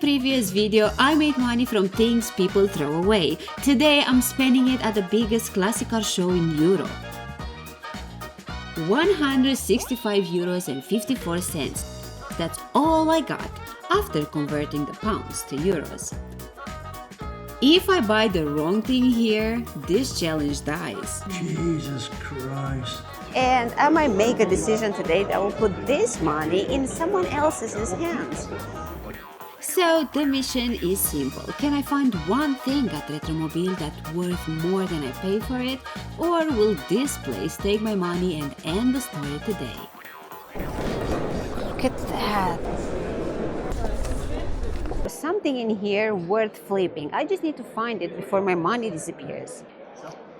previous video, I made money from things people throw away. Today, I'm spending it at the biggest classic car show in Europe. 165 euros and 54 cents. That's all I got after converting the pounds to euros. If I buy the wrong thing here, this challenge dies. Jesus Christ. And I might make a decision today that will put this money in someone else's hands. So the mission is simple. Can I find one thing at Retromobile that's worth more than I pay for it? Or will this place take my money and end the story today? Look at that. There's something in here worth flipping. I just need to find it before my money disappears.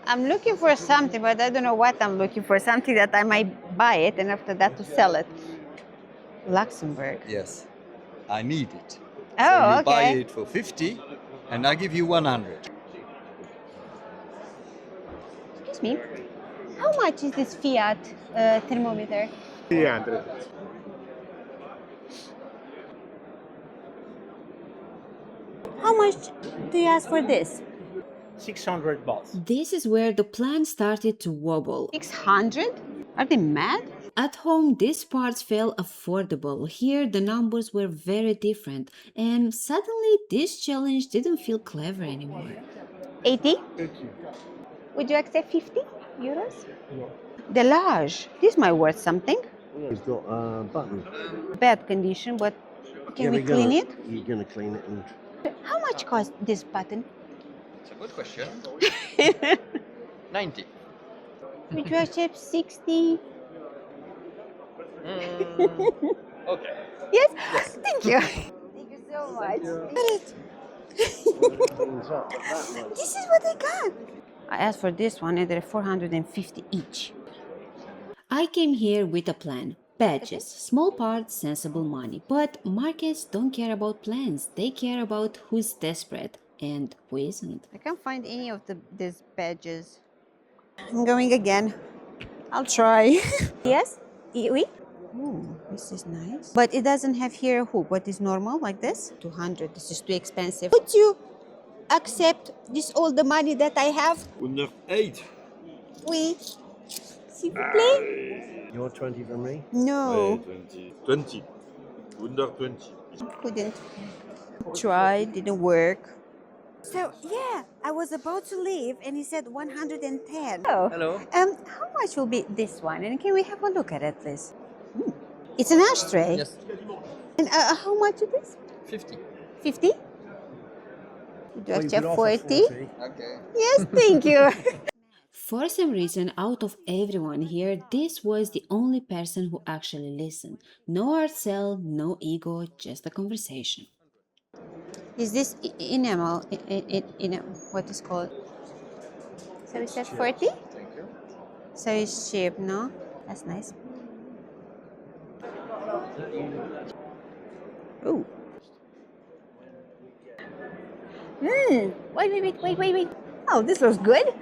I'm looking for something, but I don't know what I'm looking for. Something that I might buy it and after that to sell it. Luxembourg. Yes, I need it. Oh, so you okay. buy it for 50 and I give you 100. Excuse me. How much is this Fiat thermometer? 300. How much do you ask for this? 600 bucks. This is where the plan started to wobble. 600? Are they mad? At home, these parts felt affordable. Here, the numbers were very different, and suddenly this challenge didn't feel clever anymore. 80? 80. Would you accept 50 euros? No. The large. This might worth something. It's got a button. Bad condition, but can we clean it? You're going to clean it. And How much cost this button? It's a good question. 90. Would you accept 60? Okay. Yes? Thank you. Thank you so much. This is what I got. I asked for this one and they're 450 each. I came here with a plan. Badges, small parts, sensible money. But markets don't care about plans. They care about who's desperate and who isn't. I can't find any of these badges. I'm going again. I'll try. Yes? Oui? Ooh, this is nice. But it doesn't have here a hook. What is normal, like this? 200. This is too expensive. Would you accept this all the money that I have? 108. Oui. S'il vous plaît? you're 20 from me? No. 20. 120. Couldn't. Tried, didn't work. So, yeah, I was about to leave and he said 110. Oh. Hello. How much will be this one? And can we have a look at it, please? It's an ashtray. Yes, And how much is this? 50. 50? Would you accept 40? Okay. Yes, thank you. For some reason, out of everyone here, this was the only person who actually listened. No hard sell, no ego, just a conversation. Is this enamel? What is called? So we said 40? Thank you. So it's cheap, no? That's nice. Ooh. Wait. Oh, this looks good.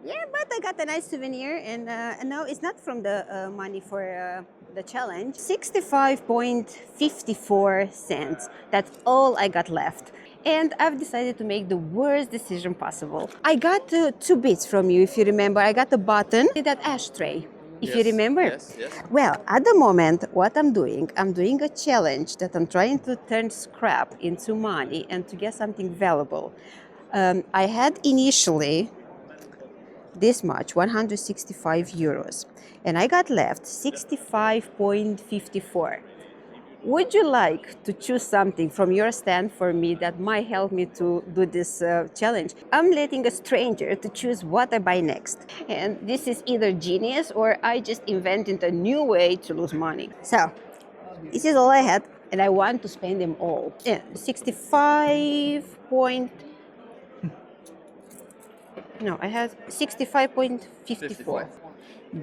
Yeah, but I got a nice souvenir, and no, it's not from the money for the challenge. 65.54 cents. That's all I got left. And I've decided to make the worst decision possible. I got 2 bits from you, if you remember. I got the button and that ashtray, if you remember. Yes. Well, at the moment, what I'm doing a challenge that I'm trying to turn scrap into money and to get something valuable. I had initially this much, 165 euros, and I got left 65.54. Would you like to choose something from your stand for me that might help me to do this challenge? I'm letting a stranger to choose what I buy next. And this is either genius or I just invented a new way to lose money. So, this is all I had and I want to spend them all. Yeah, 65. No, I had 65.54.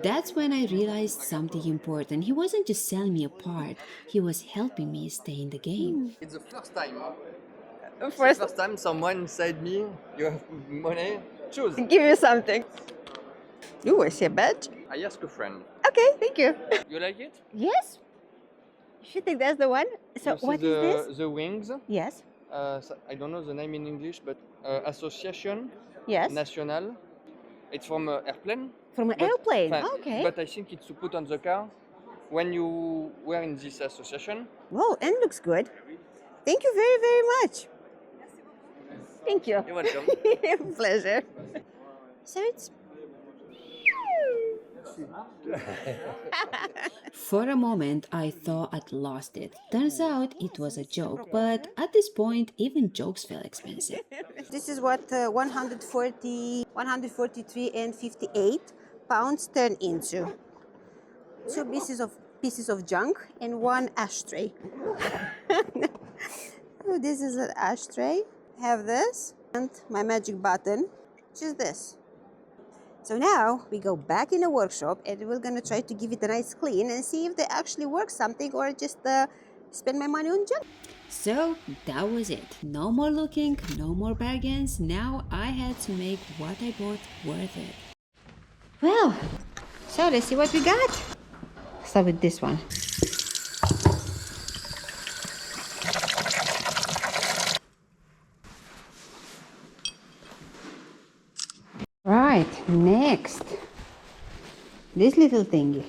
That's when I realized something important. He wasn't just selling me a part, he was helping me stay in the game. It's the first time. First, time someone said me, you have money, choose. give you something. Ooh, I see a badge. I ask a friend. Okay, thank you. You like it? Yes? You think that's the one? So You see what is this? the wings. Yes. I don't know the name in English, but Association Yes. Nationale. It's from airplane. From an But, airplane. enfin, Okay. But I think it's to put on the car when you were in this association. Well, and looks good. Thank you very, very much. Thank you. You're welcome. Pleasure. So it's. For a moment, I thought I'd lost it. Turns out it was a joke, but at this point, even jokes feel expensive. This is what 140, 143 and 58 pounds turn into. Two pieces of junk and one ashtray. Oh, this is an ashtray. Have this and my magic button, which is this. So now we go back in the workshop and we're gonna try to give it a nice clean and see if they actually work something or just spend my money on junk. So that was it. No more looking, no more bargains. Now I had to make what I bought worth it. Well, so let's see what we got. Start with this one. Right, next. This little thingy.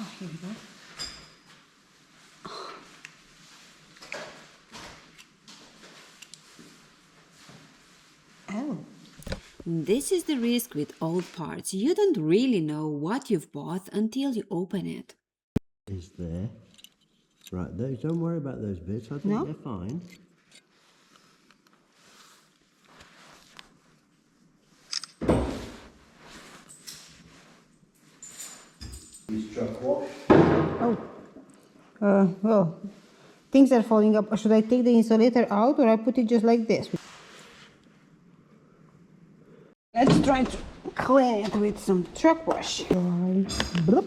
Oh, here we go. Oh. This is the risk with old parts. You don't really know what you've bought until you open it. Is there? Right, those. Don't worry about those bits. I think No? they're fine. Use truck wash. Oh. Well, things are falling up. Should I take the insulator out or I put it just like this? Let's try to clean it with some truck wash. Bloop.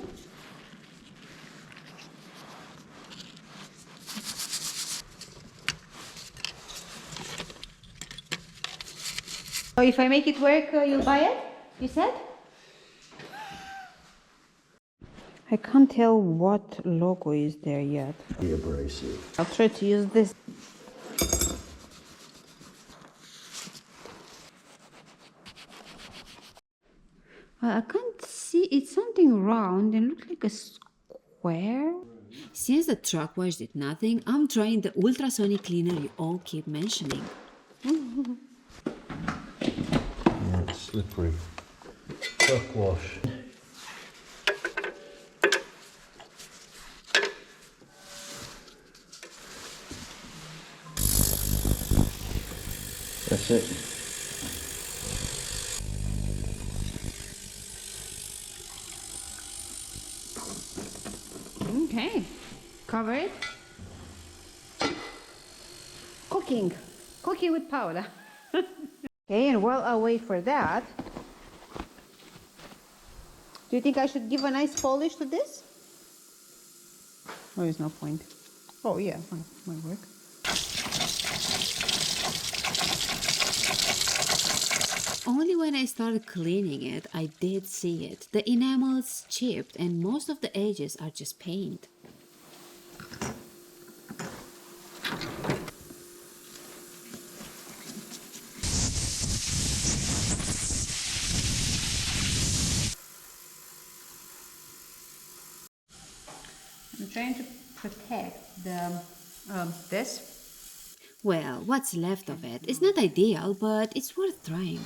So if I make it work, you'll buy it? You said? I can't tell what logo is there yet. The abrasive. I'll try to use this. I can't see. It's something round and looks like a square. Since the truck wash did nothing, I'm trying the ultrasonic cleaner you all keep mentioning. Yeah, it's slippery. Truck wash. That's it. Okay, cover it. Cooking with powder. Okay, and while I wait for that, do you think I should give a nice polish to this? Or is no point? Oh yeah, might work. Only when I started cleaning it, I did see it. The enamel's chipped and most of the edges are just paint. I'm trying to protect the this. Well, what's left of it is not ideal, but it's worth trying.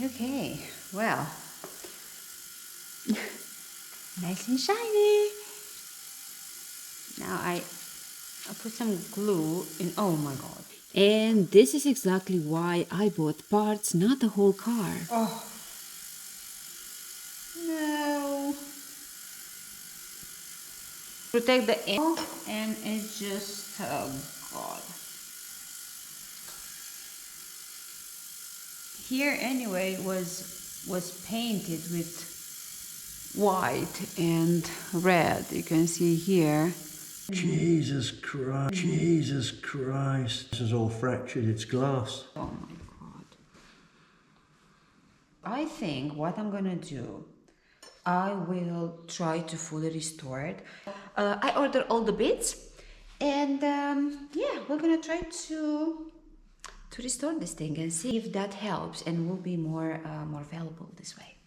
Okay, well, nice and shiny. Now I put some glue in. Oh my god. And this is exactly why I bought parts, not the whole car. Oh. No. protect the enamel, and it's just, oh God. Here anyway was painted with white and red. You can see here. Jesus Christ, Jesus Christ. This is all fractured, it's glass. Oh my God. I think what I'm gonna do, I will try to fully restore it. I ordered all the bits, and yeah, we're gonna try to restore this thing and see if that helps and will be more valuable this way.